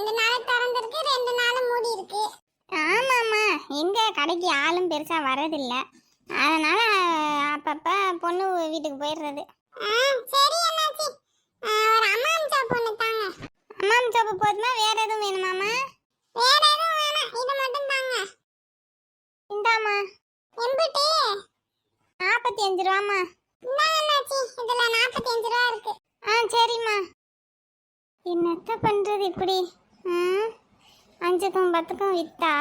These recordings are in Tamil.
2 நாள் திறந்திருக்கு 2 நாள் மூடி இருக்கு. ஆமாம்மா, எங்க கடைக்கு ஆளும் பெருசா வரதில்ல, அதனால அப்பப்ப பொண்ணு வீட்டுக்கு போயிடுறது. சரி அண்ணாச்சி, ஒரு அம்மாம் சோப்பு ஒன்று தாங்க. அம்மாம் சோப்பு போதுமா, வேற எதுவும் வேணுமாம்மா? வேற எதுவும் வேணாம், இது மட்டும் தாங்க. இந்தாம்மா. எம்பிட்டு? 45 ரூபாம்மா. இந்தாங்க அண்ணாச்சி, இதுல 45 ரூபா இருக்கு. சரிம்மா. என்னத்த பண்றது இப்படி? 5க்கும் 10க்கும் வித்தா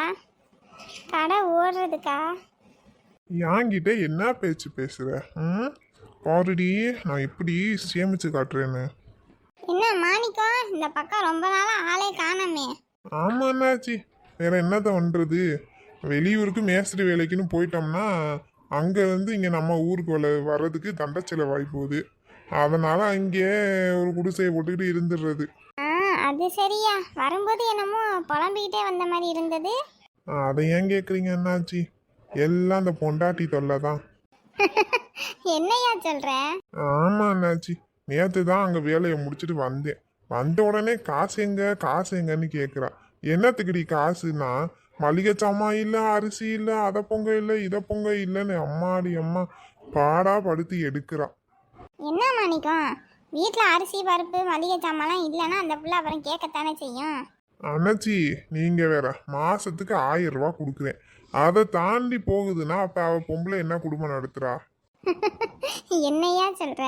கடை ஓடுறதுக்கா? என்கிட்ட என்ன பேச்சு பேசுற? பாருடி, நான் எப்படி சேமிச்சு காட்டுறேன்னு. என்ன மாணிக்கம், இந்த பக்கம் ரொம்ப நாளா ஆளே காணோமே. ஆமா என்னாச்சு, வேற என்னத்த பண்றது? வெளியூருக்கு மேஸ்திரி வேலைக்குன்னு போயிட்டோம்னா அங்கேருந்து இங்கே நம்ம ஊருக்கு வர்றதுக்கு தண்ட செலவாகி போகுது. அதனால அங்கேயே ஒரு குடிசையை போட்டுக்கிட்டு இருந்துடுறது. அது சரியா, வரும்போது என்னமோ புலம்பிக்கிட்டே வந்த மாதிரி இருந்தது. அதை ஏன் கேட்குறீங்க என்னாச்சு? எல்லாம் அந்த பொண்டாட்டி தொல்லை தான். என்னையா சொல்ற? ஆமா என்னாச்சு, நேற்று தான் அங்கே வேலையை முடிச்சுட்டு வந்தேன். வந்த உடனே காசு எங்கன்னு கேட்குறா. என்னத்துக்குடி காசுன்னா, மளிகை சாமான் இல்லை, அரிசி இல்லை, அதை பொங்க இல்லை, இதை பொங்க இல்லைன்னு அம்மாடி அம்மா பாடா படுத்தி எடுக்கிறா. என்ன மாணிக்கம், வீட்டில் அரிசி பருப்பு மளிகை சாமான்லாம் இல்லைன்னா அந்த பிள்ளை அப்புறம் கேட்கத்தானே செய்யும். அண்ணாச்சி, நீங்கள் வேற மாதத்துக்கு 1000 ரூபா கொடுக்குறேன், அதை தாண்டி போகுதுன்னா அப்போ அவள் பொம்பளை என்ன குடும்பம் நடத்துகிறா? என்னையா சொல்ற?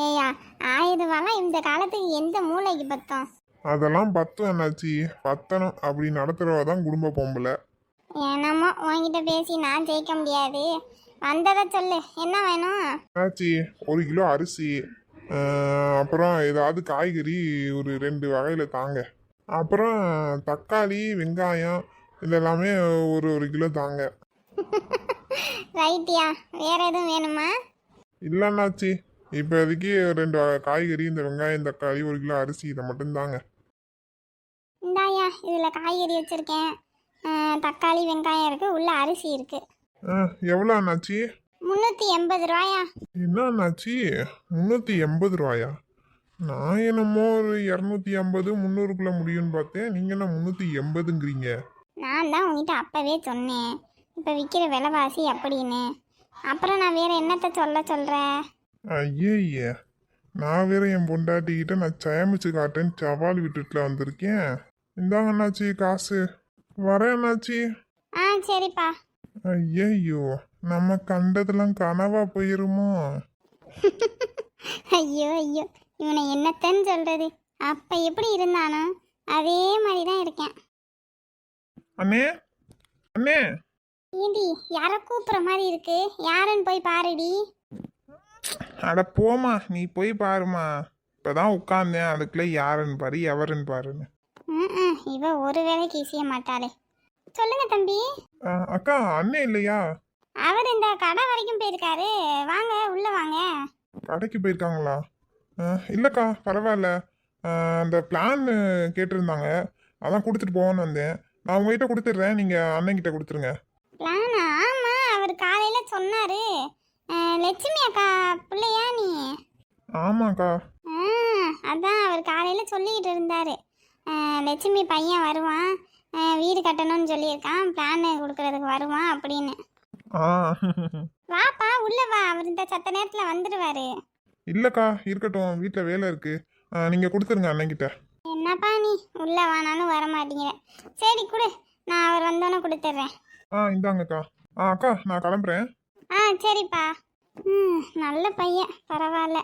ஏயா, 1000 ரூபாலாம் இந்த காலத்துக்கு எந்த மூளைக்கு பத்தம்? அதெல்லாம் பத்தும் அண்ணாச்சி, பத்தணும். அப்படி நடத்துகிறவ தான் குடும்ப பொம்பளை. என்னமோ உன்கிட்ட பேசி நான் ஜெயிக்க முடியாது. வந்ததை சொல்லு, என்ன வேணும்? அண்ணாச்சி, 1 கிலோ அரிசி, அப்புறம் ஏதாவது காய்கறி ஒரு 2 வகையில் தாங்க. அப்புறம் தக்காளி வெங்காயம் இதெல்லாமே ஒரு 1 கிலோ தாங்க. ரைட்டியா, வேற எதுவும் வேணுமா? இல்லைண்ணாச்சி, இப்போதைக்கு 2 காய்கறி, இந்த வெங்காயம் தக்காளி 1 கிலோ அரிசி, இதை மட்டும் தாங்க. இந்தாயா, இதில் காய்கறி வச்சுருக்கேன், தக்காளி வெங்காயம் இருக்குது, உள்ள அரிசி இருக்குது. எவ்வளோ அண்ணாச்சி? 380 ரூபாயா. என்ன அண்ணாச்சி, 380 ரூபாயா? நான் என்னமோ ஒரு 250 300க்குள்ள முடியும்னு பார்த்தேன், நீங்கள் என்ன 380ங்கிறீங்க? நான் தான் உங்ககிட்ட அப்போவே சொன்னேன், இப்போ விற்கிற விலைவாசி அப்படின்னு. அப்புறம் நான் வேறு என்னத்தை சொல்கிறேன்? ஐயே, நான் வேற என் பொண்டாட்டிக்கிட்ட நான் சேமிச்சு காட்டேன்னு சவால் விட்டுட்டுல வந்திருக்கேன். இந்தாங்க அண்ணாச்சி காசு, வரேன் அண்ணாச்சி. சரிப்பா. ஐயோ, நம்ம கண்டதெல்லாம் கனவா போயிருமோ? ஐயோ ஐயோ, இவனை என்னத்தன்னு சொல்கிறது? அப்போ எப்படி இருந்தானோ அதே மாதிரி தான் இருக்கேன். அண்ணே அண்ணே. ஏண்டி, யாரை கூப்பிட்ற மாதிரி இருக்கு, யாருன்னு போய் பாருடி. அட போமா, நீ போய் பாருமா. இப்போதான் உட்காந்தேன், அதுக்குள்ளே யாருன்னு பாரு எவருன்னு பாருன்னு. இவ ஒரு வேலைக்கு ஈஸிய மாட்டாளே. சொல்லுங்க தம்பி. அக்கா, அண்ணே இல்லையா? அவர் இந்த கடை வரைக்கும் போயிருக்காரு, வாங்க உள்ள வாங்க. கடைக்கு போயிருக்காங்களா? இல்லைக்கா, பரவாயில்ல. அந்த பிளான் கேட்டிருந்தாங்க, அதான் கொடுத்துட்டு போவோன்னு வந்தேன். நான் உங்ககிட்ட கொடுத்துட்றேன், நீங்கள் அண்ணன்கிட்ட கொடுத்துருங்க. பிளானா? ஆமாம், அவர் காலையில் சொன்னார். லட்சுமி அக்கா பிள்ளையா நீ? ஆமாக்கா. அதான் அவர் காலையில் சொல்லிக்கிட்டு இருந்தார், லட்சுமி பையன் வருவான், வீடு கட்டணும்னு சொல்லியிருக்கான், பிளான் கொடுக்கறதுக்கு வருவான் அப்படின்னு. வாப்பா உள்ள வா, அவர் இந்த சத்த நேரத்தில் வந்துடுவார். இல்லைக்கா, இருக்கட்டும், வீட்டில் வேலை இருக்குது, நீங்கள் கொடுத்துருங்க அண்ணன்கிட்ட. என்னப்பா நீ உள்ள வானாலும் வர மாட்டீங்க. சரி கொடு, நான் அவர் வந்தோன்னே கொடுத்துட்றேன். இந்தாங்கக்கா. அக்கா, நான் கிளம்புறேன். சரிப்பா. நல்ல பையன், பரவாயில்ல.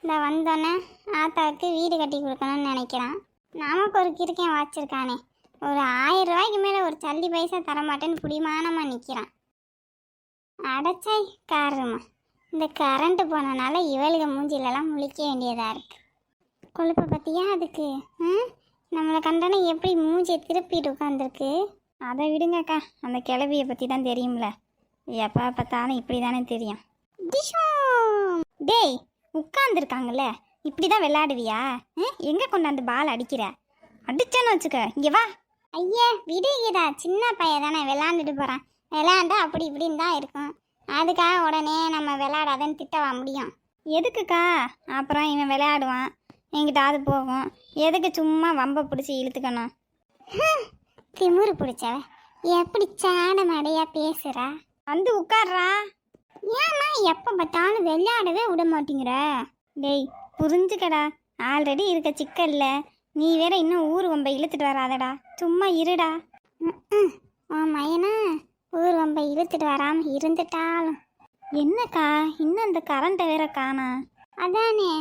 இந்த வந்தோன்னே ஆத்தாவுக்கு வீடு கட்டி கொடுக்கணும்னு நினைக்கிறான். நமக்கு ஒரு கிறுக்கன் வச்சிருக்கானே, ஒரு 1000 ரூபாய்க்கு மேலே ஒரு சல்லி பைசா தரமாட்டேன்னு புடிமானமாக நிற்கிறான். அடைச்சாய் காரணமா, இந்த கரண்ட்டு போனனால இவளுக மூஞ்சிலெல்லாம் முழிக்க வேண்டியதாக இருக்குது. கொழுப்பை பற்றியா அதுக்கு? நம்மளை கண்டனை எப்படி மூஞ்சியை திருப்பிட்டு உட்காந்துருக்கு. அதை விடுங்கக்கா, அந்த கிளவியை பற்றி தான் தெரியும்ல, எப்போ பார்த்தாலும் இப்படி தானே தெரியும். டேய், உட்காந்துருக்காங்கல்ல, இப்படி தான் விளையாடுவியா? எங்கே கொண்டாந்து பால் அடிக்கிற? அடிச்சேன்னு வச்சுக்க, இங்கே வா. ஐயா விடுகிறா, சின்ன பையன் தானே, விளையாண்டுட்டு போகிறான். விளையாண்டா அப்படி இப்படின்னு தான் இருக்கும், அதுக்காக உடனே நம்ம விளையாடாதன்னு திட்டவா முடியும்? எதுக்குக்கா? அப்புறம் இவன் விளையாடுவான், எங்கிட்டாவது போகும், எதுக்கு சும்மா வம்பை பிடிச்சி இழுத்துக்கணும்? திமிரு பிடிச்சவ எப்படி சாட மடையா பேசுறா. வந்து உட்கார்றா. ஏன்னா எப்போ பார்த்தாலும் விளையாடவே விட மாட்டேங்கிற. டேய் புரிஞ்சுக்கடா, ஆல்ரெடி இருக்க சிக்கல்ல நீ வேற இன்னும் ஊர் வம்பை இழுத்துட்டு வராதடா. சும்மா இருடா. உன் மயனா ஊர் வம்பை இழுத்துட்டு வராம இருந்துட்டாலும் என்னக்கா இன்னும் அந்த கரண்ட்டை வேற காணா. அதானே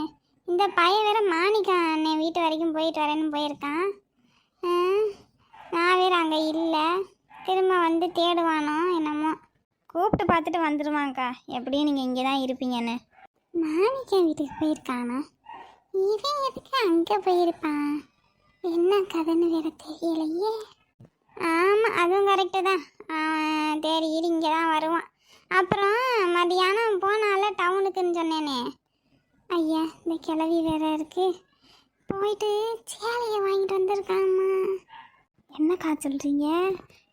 இந்த பையன் வேற மாணிக்கா அண்ணன் வீட்டு வரைக்கும் போயிட்டு வரேன்னு போயிருக்கான். நான் வேற அங்கே இல்லை, திரும்ப வந்து தேடுவானோ என்னமோ. கூப்பிட்டு பார்த்துட்டு வந்துடுவாங்க்கா, எப்படியும் நீங்கள் இங்கே தான் இருப்பீங்கன்னு. மாணிக்கா வீட்டுக்கு போயிருக்கானா? இவன் எதுக்கு அங்கே போயிருப்பான்? என்ன கதைன்னு வேற தெரியலையே. ஆமாம் அதுவும் கரெக்டு தான். தேடி இங்கே தான் வருவான். அப்புறம் மதியானம் போனால டவுனுக்குன்னு சொன்னேனே. ஐயா இந்த கிளவி வேற இருக்கு, போயிட்டு சேலையை வாங்கிட்டு வந்திருக்காம்மா. என்னக்கா சொல்கிறீங்க?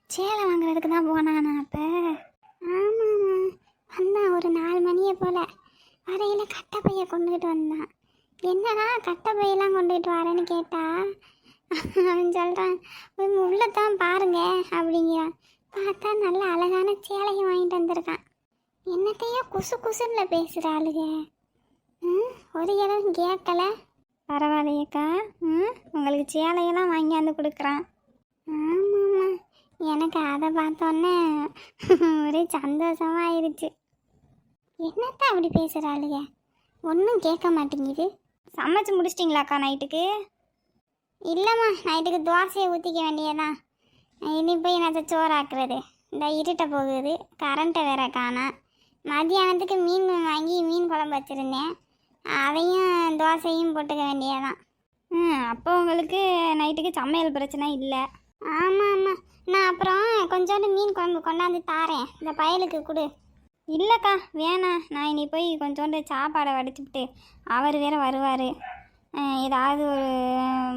சேலை வாங்குறதுக்கு தான் போனானா அப்போ? ஆமாம்மா, வந்தான் ஒரு 4 மணியை போல். வரையில் கட்டைப்பையை கொண்டுகிட்டு வந்தான். என்னடா கட்டைப்பையெல்லாம் கொண்டுகிட்டு வரேன்னு கேட்டா அவன் சொல்கிறான், உள்ளத்தான் பாருங்க அப்படிங்கிறான். பார்த்தா நல்ல அழகான சேலையை வாங்கிட்டு வந்திருக்கான். என்னத்தையோ குசு குசுன்னு பேசுகிறாளுங்க. ஒரு இடம் கேட்கல. பரவாயில்லையக்கா. உங்களுக்கு சேலையெல்லாம் வாங்கியாந்து கொடுக்குறான். ஆமாம்மா, எனக்கு அதை பார்த்தோன்னே ஒரே சந்தோஷமாயிருச்சு. என்னத்த அப்படி பேசுகிறாளுங்க, ஒன்றும் கேட்க மாட்டேங்குது. சமைச்சு முடிச்சிட்டிங்களாக்கா நைட்டுக்கு? இல்லைம்மா, நைட்டுக்கு தோசையை ஊற்றிக்க வேண்டியதான். இனி போய் என்னத்தை சோறாக்குறது? இந்த இருட்ட போகுது, கரண்ட்டை வேற காணா. மதியானத்துக்கு மீன் வாங்கி மீன் குழம்பு வச்சுருந்தேன், அதையும் தோசையும் போட்டுக்க வேண்டியதான். அப்போ உங்களுக்கு நைட்டுக்கு சமையல் பிரச்சனை இல்லை. ஆமாம் ஆமாம், நான் அப்புறம் கொஞ்சோண்டு மீன் குழம்பு கொண்டாந்து தாரேன், இந்த பயலுக்கு கொடு. இல்லைக்கா வேணாம், நான் இனி போய் கொஞ்சோண்டு சாப்பாடை வடிச்சுவிட்டு அவர் வேற வருவார். ஏதாவது ஒரு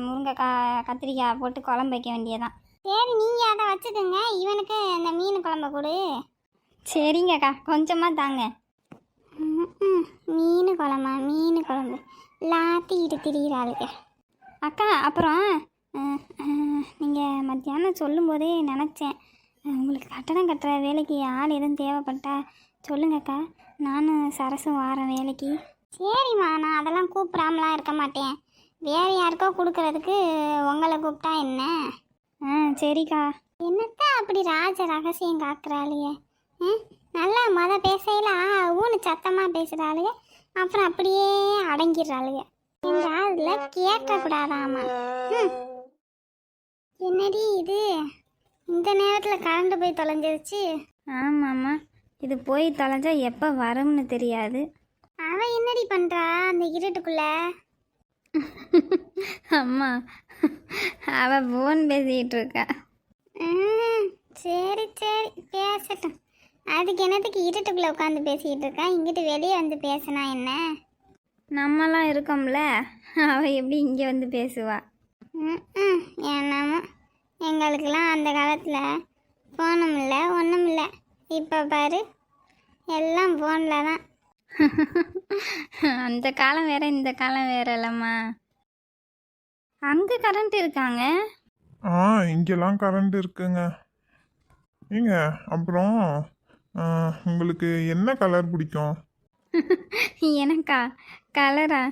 முருங்கைக்காய் கத்திரிக்காய் போட்டு குழம்பு வைக்க வேண்டியதான். சரி நீங்கள் அதை வச்சுக்கோங்க, இவனுக்கு இந்த மீன் குழம்பு கொடு. சரிங்கக்கா, கொஞ்சமாக தாங்க. மீன் குழம்பா? மீன் குழம்பு லாத்திக்கிட்டு திரிகிறாளுங்க. அக்கா அப்புறம் நீங்கள் மத்தியானம் சொல்லும்போதே நினச்சேன், உங்களுக்கு கட்டடம் கட்டுற வேலைக்கு ஆள் எதுவும் தேவைப்பட்டா சொல்லுங்கக்கா, நானும் சரசும் வாரேன் வேலைக்கு. சரிம்மா, நான் அதெல்லாம் கூப்பிடாமலாம் இருக்க மாட்டேன். வேறு யாருக்கோ கொடுக்கறதுக்கு உங்களை கூப்பிட்டா என்ன? சரிக்கா. என்னத்த அப்படி ராஜ ரகசியம் காக்குறாளுங்க. நல்லா பேசையில் ஊனு சத்தமாக பேசுகிறாளுங்க, அப்புறம் அப்படியே அடங்கிடுறாளுங்க. எங்க அதில் கேட்கக்கூடாதாமா. என்னடி இது இந்த நேரத்தில் கரண்ட் போய் தொலைஞ்சிருச்சு? ஆமாம்மா, இது போய் தொலைஞ்சா எப்போ வரும்னு தெரியாது. அவன் என்னடி பண்ணுறா அந்த இருட்டுக்குள்ள? அம்மா அவள் ஃபோன் பேசிக்கிட்டு இருக்கா. சரி சரி பேசட்டும். அதுக்கு என்னத்துக்கு இருட்டுக்குள்ளே உட்காந்து பேசிக்கிட்டு இருக்கா? இங்கிட்டு வெளியே வந்து பேசினா என்ன? நம்மலாம் இருக்கோம்ல, அவள் எப்படி இங்கே வந்து பேசுவா? என்னமோ எங்களுக்கெல்லாம் அந்த காலத்தில் ஃபோனும் இல்லை ஒன்றும் இல்லை. இப்போ பாரு எல்லாம் ஃபோனில் தான். அந்த காலம் வேற இந்த காலம் வேற இல்லைம்மா. அங்கே கரண்ட் இருக்காங்க? இங்கெல்லாம் கரண்ட் இருக்குங்க. ஏங்க அப்புறம் உங்களுக்கு என்ன கலர் பிடிக்கும்? எனக்கா? கலரா?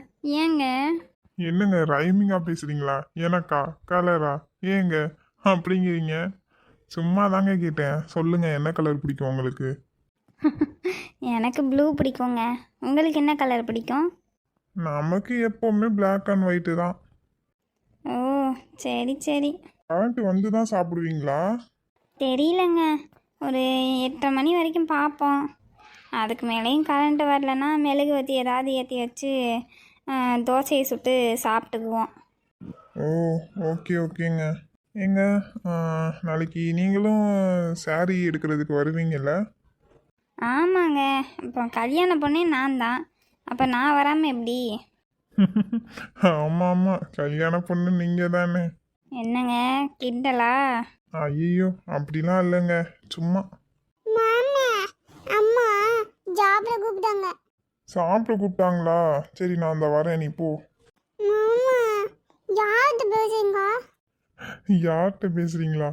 ஏங்க? என்னங்க ரைமிங்காக பேசுகிறீங்களா? எனக்கா கலரா ஏங்க அப்படிங்கிறீங்க? சும்மா தாங்க கேட்டேன். சொல்லுங்க, என்ன கலர் பிடிக்கும் உங்களுக்கு? எனக்கு ப்ளூ பிடிக்குங்க. உங்களுக்கு என்ன கலர் பிடிக்கும்? நமக்கு எப்போவுமே Black and white தான். ஓ சரி சரி. கரண்ட் வந்து தான் சாப்பிடுவீங்களா? தெரியலங்க, ஒரு 8:30 மணி வரைக்கும் பார்ப்போம். அதுக்கு மேலேயும் கரண்ட்டு வரலன்னா மெழுகுவத்தி ஏதாவது ஏற்றி வச்சு தோசையை சுட்டு சாப்பிட்டுக்குவோம். ஓ ஓகே ஓகேங்க. ஏங்க நாளைக்கு நீங்களும் saree எடுக்கிறதுக்கு வருவீங்கல்ல? ஆமாங்க, இப்போ கல்யாண பொண்ணே நான் தான், அப்போ நான் வராமல் எப்படி? ஆமாம் ஆமாம், கல்யாண பொண்ணு நீங்கள் தானே. என்னங்க கிண்டலா? ஐயோ அப்படிலாம் இல்லைங்க, சும்மா. மாமா அம்மா ஜாப்ல கூப்பிட்டாங்க. சாப்பிட கூப்பிட்டாங்களா? சரி நான் அந்த வரேன், நீ போ. மாமா யார்கிட்ட பேசுறீங்க? யார்கிட்ட பேசுறீங்களா?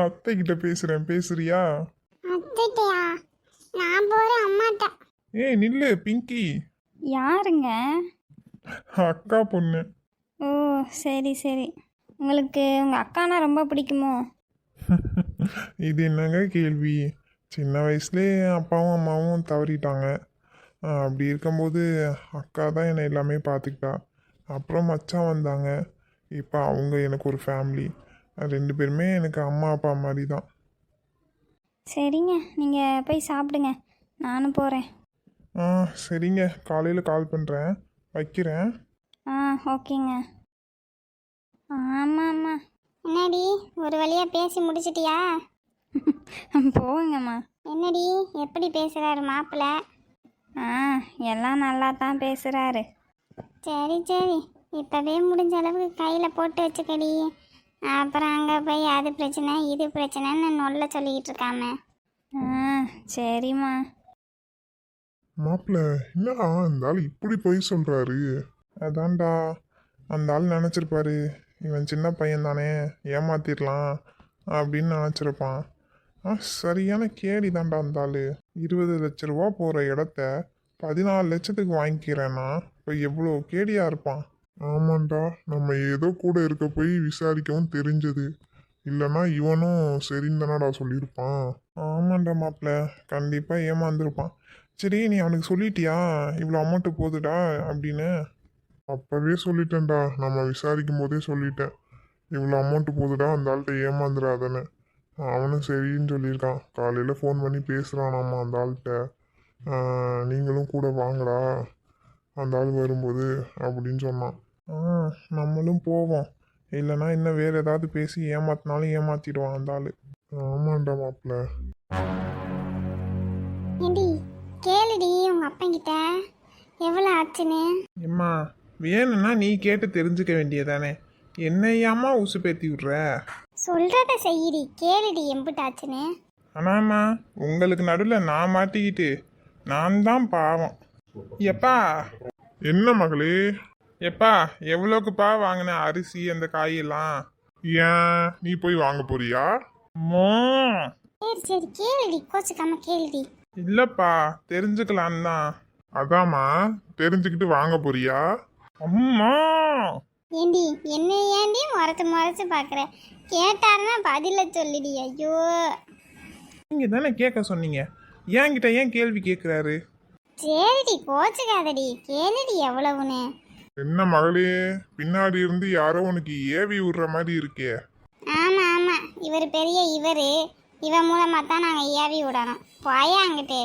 அத்தை கிட்ட பேசுறேன், பேசுறியா? அத்தைட்டையா? நான் போறேன் அம்மாட்ட. ஏய் நில்லு பிங்கி, யாருங்க? அக்கா பொண்ணு. ஓ சரி சரி. உங்களுக்கு உங்கள் அக்கானா ரொம்ப பிடிக்குமோ? இது என்னங்க கேள்வி? சின்ன வயசுலேயே அப்பாவும் அம்மாவும் தவறிட்டாங்க. அப்படி இருக்கும்போது அக்கா தான் என்னை எல்லாமே பார்த்துக்கிட்டா. அப்புறம் மச்சான் வந்தாங்க. இப்போ அவங்க எனக்கு ஒரு ஃபேமிலி. 2 பேருமே எனக்கு அம்மா அப்பா மாதிரி தான். சரிங்க, நீங்கள் போய் சாப்பிடுங்க, நானும் போகிறேன். சரிங்க, காலையில் கால் பண்ணுறேன், வைக்கிறேன். ஓகேங்க. ஆமாம் ஆமாம். என்னடி ஒரு வழியா பேசி முடிச்சிட்டியா? போங்கம்மா. என்னடி எப்படி பேசுறாரு மாப்பிள்ளை? எல்லாம் நல்லா தான் பேசுகிறாரு. சரி சரி, இப்பவே முடிஞ்ச அளவுக்கு கையில போட்டு வச்சுக்கடி. அப்புறம் அங்க போய் அது பிரச்சனை இது பிரச்சனைன்னு நொல்ல சொல்லிக்கிட்டு இருக்காம. சரிம்மா. மாப்பிள்ள என்னடா அந்த ஆள் இப்படி போய் சொல்கிறாரு? அதான்டா, அந்த ஆள் நினச்சிருப்பாரு இவன் சின்ன பையன் தானே, ஏமாத்திடலாம் அப்படின்னு நினச்சிருப்பான். சரியான கேடி தான்டா அந்த ஆள். 20 லட்ச ரூபா போகிற இடத்த 14 லட்சத்துக்கு வாங்கிக்கிறேன்னா இப்போ எவ்வளோ கேடியாக இருப்பான். ஆமாண்டா, நம்ம ஏதோ கூட இருக்க போய் விசாரிக்கவும் தெரிஞ்சது. இல்லைன்னா இவனும் சரின்னு தானடா சொல்லியிருப்பான். ஆமாண்டா மாப்பிள்ள, கண்டிப்பாக ஏமாந்துருப்பான். சரி நீ அவனுக்கு சொல்லிட்டியா இவ்வளோ அமௌண்ட்டு போகுதுடா அப்படின்னு? அப்போவே சொல்லிட்டேன்டா, நம்ம விசாரிக்கும் போதே சொல்லிட்டேன் இவ்வளோ அமௌண்ட்டு போகுதுடா, அந்த ஆள்கிட்ட ஏமாந்துடாதன்னு. அவனும் சரின்னு சொல்லியிருக்கான். காலையில் ஃபோன் பண்ணி பேசுகிறானாம்மா அந்த ஆள்கிட்ட. நீங்களும் கூட வாங்கடா அந்த ஆள் வரும்போது அப்படின்னு சொன்னான். நம்மளும் போவோம், இல்லைன்னா இன்னும் வேறு ஏதாவது பேசி ஏமாத்தினாலும் ஏமாற்றிடுவான் அந்த ஆள். ஆமாண்டா மாப்பிள்ள. ஏண்டி கேளுடி உங்க அப்பங்கிட்ட எவ்வளோ ஆச்சுன்னு. எம்மா வேணும்னா நீ கேட்டு தெரிஞ்சுக்க வேண்டியதானே, என்னையாம்மா உசு பேத்தி விட்ற? சொல்றத செய்யிடி, கேளுடி எம்புட்டாச்சுன்னு. ஆனாம்மா உங்களுக்கு நடுவில் நான் மாட்டிக்கிட்டு நான் தான் பாவம். எப்பா என்ன மகளே? எப்பா எவ்வளோக்குப்பா வாங்கின அரிசி அந்த காயெல்லாம்? ஏன் நீ போய் வாங்க போறியா? மோ சரி சரி கேளுடி, கோச்சுக்காம கேளுடி. இல்லைப்பா தெரிஞ்சுக்கலான்னு தான். அதாம்மா, தெரிஞ்சுக்கிட்டு வாங்க போறியா? அம்மா ஏண்டி என்ன ஏண்டி முறைச்சு பார்க்குற? கேட்டாருன்னா பதில சொல்லிடி. ஐயோ நீங்கள் தானே கேட்க சொன்னீங்க, என்கிட்ட ஏன் கேள்வி கேட்குறாரு? சரிடி கோச்சுக்காதடி, கேளுடி எவ்வளவுன்னு. என்ன மகளே, பின்னாடி இருந்து யாரோ உனக்கு ஏவி விடுற மாதிரி இருக்கே. ஆமா ஆமா, இவர் பெரிய இவன் மூலமா தான் நாங்க ஏவி விடணும். போயா அங்கிட்டு.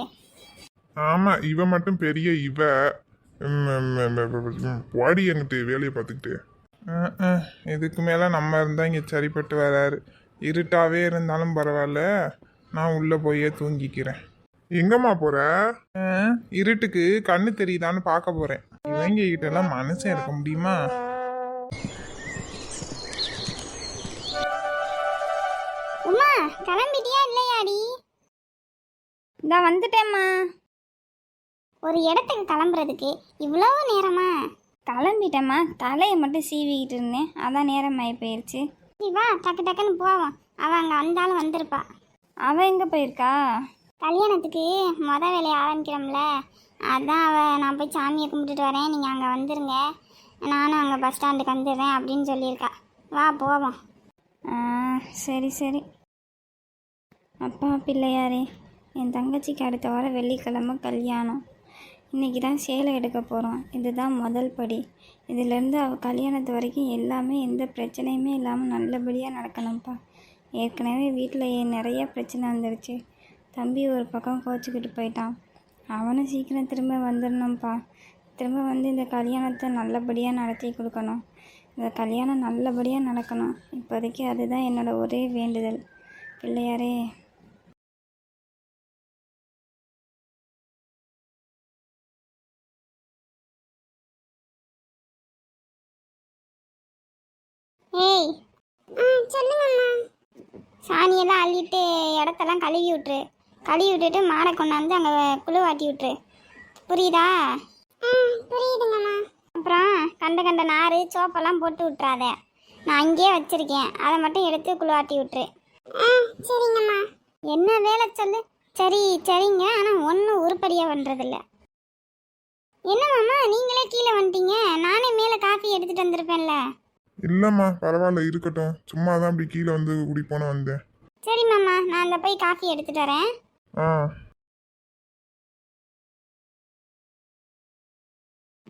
ஆமா, இவ மட்டும் பெரிய வாடி என்கிட்ட வேலையை பார்த்துக்கிட்டு. இதுக்கு மேலே நம்ம இருந்தால் இங்கே சரிப்பட்டு வராரு. இருட்டாவே இருந்தாலும் பரவாயில்ல, நான் உள்ளே போயே தூங்கிக்கிறேன். எங்கம்மா போற? இருட்டுக்கு கண்ணு தெரியுதான்னு பார்க்க போகிறேன். இவங்க கிட்டலாம் மனசே இருக்க முடியுமா? உமா கிளம்பிட்டியா இல்லையாடி? இந்த வந்துட்டேம்மா. ஒரு இடத்துக்கு கிளம்புறதுக்கு இவ்வளவு நேரமா? கிளம்பிட்டேம்மா, தலையை மட்டும் சீவிக்கிட்டு இருந்தேன், அதான் நேரம் ஆகி போயிடுச்சு. சரி வா டக்கு டக்குன்னு போவோம். அவன் அங்கே வந்தாலும் வந்திருப்பா. அவள் எங்கே போயிருக்கா? கல்யாணத்துக்கு வேலையை ஆரம்பிக்கிறோம்ல, அதான் நான் போய் சாமியை கும்பிட்டுட்டு வரேன், நீங்கள் அங்கே வந்துருங்க, நானும் அங்கே பஸ் ஸ்டாண்டுக்கு வந்துடுறேன் அப்படின்னு சொல்லியிருக்கா. வா போவோம். சரி சரி. அப்பா பிள்ளையாரே, என் தங்கச்சிக்கு அடுத்த வாரம் வெள்ளிக்கிழமை கல்யாணம். இன்றைக்கி தான் சேலை எடுக்க போகிறோம். இதுதான் முதல் படி. இதிலேருந்து அவள் கல்யாணத்து வரைக்கும் எல்லாமே எந்த பிரச்சனையுமே இல்லாமல் நல்லபடியாக நடக்கணும்ப்பா. ஏற்கனவே வீட்டில் நிறைய பிரச்சனை வந்துடுச்சு. தம்பி ஒரு பக்கம் கோச்சிக்கிட்டு போயிட்டான். அவனும் சீக்கிரம் திரும்ப வந்துடணும்ப்பா. திரும்ப வந்து இந்த கல்யாணத்தை நல்லபடியாக நடத்தி கொடுக்கணும். இந்த கல்யாணம் நல்லபடியாக நடக்கணும். இப்போதைக்கு அதுதான் என்னோடய ஒரே வேண்டுதல். பிள்ளையாரே. ஏய் சொல்லுங்கம்மா. சாணியெல்லாம் அள்ளிட்டு இடத்தெல்லாம் கழுவி விட்டுட்டு மாடை கொண்டாந்து அங்கே குழுவாட்டி விட்டுரு. புரியுதா? புரியுதுங்கம்மா. அப்புறம் கண்ட நார் சோப்பெல்லாம் போட்டு விட்றாத. நான் அங்கேயே வச்சிருக்கேன், அதை மட்டும் எடுத்து குளிவாட்டி விட்டுரு. ஆ சரிங்கம்மா. என்ன வேலை சொல்லு. சரி சரிங்க, ஆனால் ஒன்றும் உருப்படியாக பண்ணுறதில்ல. என்ன மாமா நீங்களே கீழே வந்துட்டீங்க? நானே மேலே காஃபி எடுத்துகிட்டு வந்திருப்பேன்ல. இல்லைம்மா பரவாயில்ல இருக்கட்டும், சும்மா தான் அப்படி கீழே வந்து குடிப்போன்னு வந்தேன். சரி மாமா, நான் அந்த போய் காஃபி எடுத்துகிட்டு வரேன். ஆ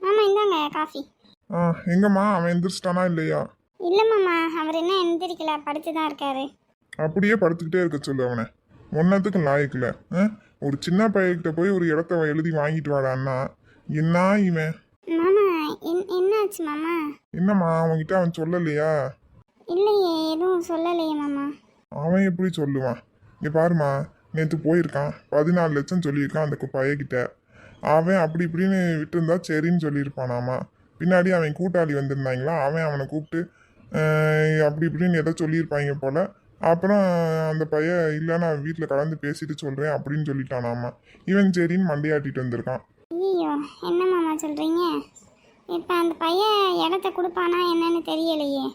மாமா இந்தாங்க காஃபி. ஆ எங்கம்மா அவன் எந்திரிச்சிட்டானா இல்லையா? இல்லை மாமா, அவர் என்ன எந்திரிக்கல, படுத்து தான் இருக்காரு. அப்படியே படுத்துக்கிட்டே இருக்க சொல்லு அவனை. ஒன்றத்துக்கு லாயக்கில்ல. ஒரு சின்ன பையன்கிட்ட போய் ஒரு இடத்த எழுதி வாங்கிட்டு வாடான்னா என்ன இவன்? மாமா என்னாச்சு மாமா? என்னம்மா அவன்கிட்ட அவன் சொல்லலையா? இல்லையே, எதுவும் சொல்லலையே மாமா. அவன் எப்படி சொல்லுவான்? இங்கே பாருமா, நேற்று போயிருக்கான் 14 லட்சம் சொல்லியிருக்கான் அந்த பையன்கிட்ட. அவன் அப்படி இப்படின்னு விட்டுருந்தா சரின்னு சொல்லியிருப்பானாமா. பின்னாடி அவன் கூட்டாளி வந்திருந்தாங்களா, அவன் அவனை கூப்பிட்டு அப்படி இப்படின்னு எதோ சொல்லியிருப்பாங்க போல. அப்புறம் அந்த பையன் இல்லை நான் வீட்டில் கலந்து பேசிட்டு சொல்கிறேன் அப்படின்னு சொல்லிட்டானாமா. இவன் சரின்னு மண்டையாட்டிட்டு வந்திருக்கான். ஐயோ, என்ன மாமா சொல்கிறீங்க? இப்போ அந்த பையன் இடத்த கொடுப்பானா என்னன்னு தெரியலையே.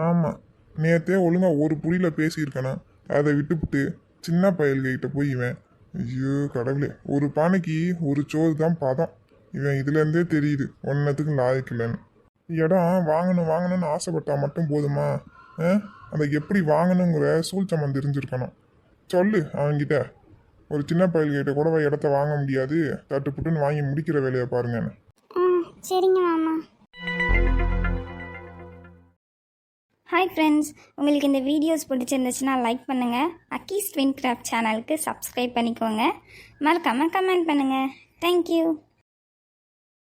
ஆமாம், நேற்றே ஒழுங்காக ஒரு புரியில் பேசியிருக்கணும். அதை விட்டுவிட்டு சின்ன பயல்கிட்ட போய் இவன், ஐயோ கடவுளே, ஒரு பானைக்கு ஒரு சோறு தான் பதம். இவன் இதுலேருந்தே தெரியுது ஒன்றத்துக்கு லாயக்கில்லைன்னு. இடம் வாங்கணும்னு ஆசைப்பட்டா மட்டும் போதுமா? அதை எப்படி வாங்கணுங்கிற சூழ்ச்சமம் தெரிஞ்சிருக்கணும். சொல்லு அவன்கிட்ட, ஒரு சின்ன பயல்கிட்ட கூட இடத்த வாங்க முடியாது, தட்டுப்புட்டுன்னு வாங்கி முடிக்கிற வேலையை பாருங்கன்னு. ஆ சரிங்க மாமா. ஹாய் ஃப்ரெண்ட்ஸ், உங்களுக்கு இந்த வீடியோஸ் பிடிச்சிருந்துச்சுன்னா லைக் பண்ணுங்கள். அக்கீஸ் ட்வின் கிராஃப்ட் சேனலுக்கு சப்ஸ்கிரைப் பண்ணிக்கோங்க. மறக்காமல் கமெண்ட் பண்ணுங்கள். தேங்க்யூ.